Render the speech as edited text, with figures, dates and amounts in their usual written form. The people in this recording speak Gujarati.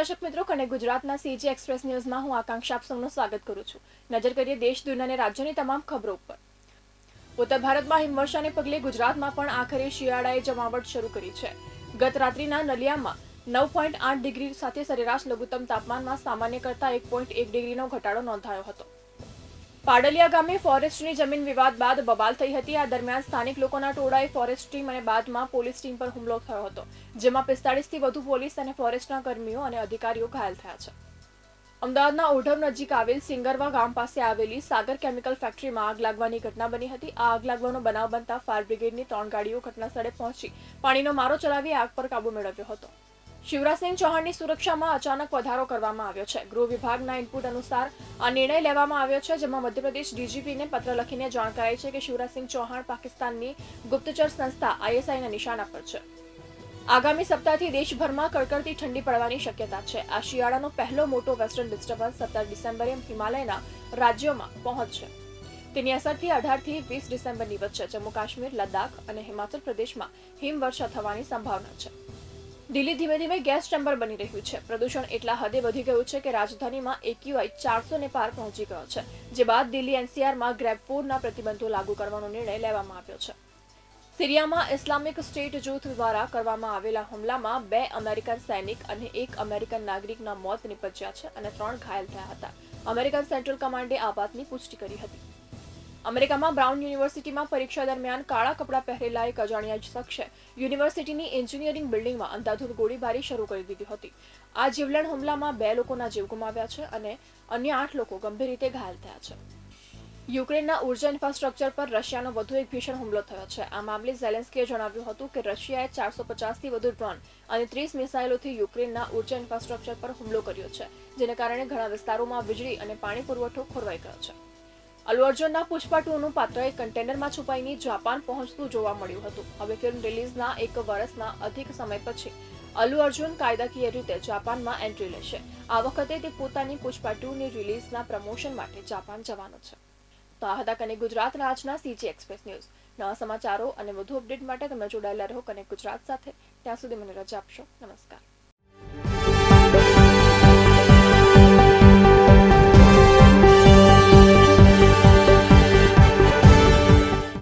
દર્શક મિત્રો, કનેક્ટ ગુજરાતના સીજી એક્સપ્રેસ ન્યૂઝમાં હું આકાંક્ષા આપ સૌનું સ્વાગત કરું છું। નજર કરીએ દેશ દુનિયા અને રાજ્યની તમામ ખબરો પર। ઉત્તર ભારતમાં હિમવર્ષાને પગલે ગુજરાતમાં પણ આખરે શિયાળાએ જમાવટ શરૂ કરી છે। ગત રાત્રિના નલિયામાં 9.8 ડિગ્રી સાથે સરેરાશ લઘુત્તમ તાપમાનમાં સામાન્ય કરતાં 1.1 ડિગ્રીનો ઘટાડો નોંધાયો હતો। પાડલિયા ગામે ફોરેસ્ટની જમીન વિવાદ બાદ બબાલ થઈ હતી। આ દરમિયાન સ્થાનિક લોકોના ટોળાએ ફોરેસ્ટ ટીમ અને બાદમાં પોલીસ ટીમ પર હુમલો થયો હતો, જેમાં 45થી વધુ પોલીસ અને ફોરેસ્ટના કર્મીઓ અને અધિકારીઓ ઘાયલ થયા છે। અમદાવાદના ઓઢવ નજીક આવેલ સિંગરવા ગામ પાસે આવેલી સાગર કેમિકલ ફેક્ટરીમાં આગ લાગવાની ઘટના બની હતી। આ આગ લાગવાનો બનાવ બનતા ફાયર બ્રિગેડની 3 ગાડીઓ ઘટનાસ્થળે પહોંચી પાણીનો મારો ચલાવી આગ પર કાબુ મેળવ્યો હતો। શિવરાજસિંહ ચૌહાણની સુરક્ષામાં અચાનક વધારો કરવામાં આવ્યો છે। ગૃહ વિભાગના ઇનપુટ અનુસાર આ નિર્ણય લેવામાં આવ્યો છે, જેમાં મધ્યપ્રદેશ ડીજીપીને પત્ર લખીને જાણ કરાઈ છે કે શિવરાજસિંહ ચૌહાણ પાકિસ્તાનની ગુપ્તચર સંસ્થા આઈએસઆઈના નિશાના પર છે। આગામી સપ્તાહથી દેશભરમાં કડકડતી ઠંડી પડવાની શક્યતા છે। આ શિયાળાનો પહેલો મોટો વેસ્ટર્ન ડિસ્ટર્બન્સ 17 ડિસેમ્બરે હિમાલયના રાજ્યોમાં પહોંચશે। તેની અસરથી 18થી 20 ડિસેમ્બરની વચ્ચે જમ્મુ કાશ્મીર, લદ્દાખ અને હિમાચલ પ્રદેશમાં હિમવર્ષા થવાની સંભાવના છે। દિલ્હી ધીમે ધીમે ગેસ ચેમ્બર બની રહ્યું છે। પ્રદૂષણ એટલા હદે વધી ગયું છે કે રાજધાનીમાં AQI 400 ને પાર પહોંચી ગયો છે, જે બાદ દિલ્હી NCRમાં ગ્રેબ 4ના પ્રતિબંધો લાગુ કરવાનો નિર્ણય લેવામાં આવ્યો છે। સિરિયામાં ઇસ્લામિક સ્ટેટ જૂથ દ્વારા કરવામાં આવેલા હુમલામાં 2 અમેરિકન સૈનિક અને 1 અમેરિકન નાગરિકના મોત નિપજ્યા છે અને 3 ઘાયલ થયા હતા। અમેરિકન સેન્ટ્રલ કમાન્ડે આ વાતની પુષ્ટિ કરી હતી। અમેરિકામાં બ્રાઉન યુનિવર્સિટીમાં પરીક્ષા દરમિયાન કાળા કપડાં પહેરેલા એક અજાણ્યા શખ્સે યુનિવર્સિટીની એન્જિનિયરિંગ બિલ્ડિંગમાં અંધાધૂંધ ગોળીબારી શરૂ કરી દીધી હતી। આ જીવલેણ હુમલામાં 2 લોકોના જીવ ગુમાવ્યા છે અને અન્ય 8 લોકો ગંભીર રીતે ઘાયલ થયા છે। યુક્રેનના ઉર્જા ઇન્ફ્રાસ્ટ્રક્ચર પર રશિયાનો વધુ એક ભીષણ હુમલો થયો છે। આ મામલે ઝેલેન્સ્કીએ જણાવ્યું હતું કે રશિયાએ 450થી વધુ ડ્રોન અને 30 મિસાઇલોથી યુક્રેનના ઉર્જા ઇન્ફ્રાસ્ટ્રક્ચર પર હુમલો કર્યો છે, જેને કારણે ઘણા વિસ્તારોમાં વીજળી અને પાણી પુરવઠો ખોરવાઈ ગયો છે। અલ્લુ અર્જુનના પુષ્પા 2નું પાત્ર એક કન્ટેનરમાં છુપાઈને જાપાન પહોંચતું જોવા મળ્યું હતું। હવે ફિલ્મ રિલીઝના 1 વર્ષના અધિક સમય પછી અલ્લુ અર્જુન કાયદાકીય રીતે જાપાનમાં એન્ટ્રી લેશે। આ વખતે તે પોતાની પુષ્પા 2ની રિલીઝના પ્રમોશન માટે જાપાન જવાનો છે। તો આ હતા કનેક્ટ ગુજરાતના આજના સીજી એક્સપ્રેસ ન્યૂઝ। નવા સમાચારો અને વધુ અપડેટ માટે તમે જોડાયેલા રહો કનેક્ટ ગુજરાત સાથે। ત્યાં સુધી મને રજા આપશો। નમસ્કાર।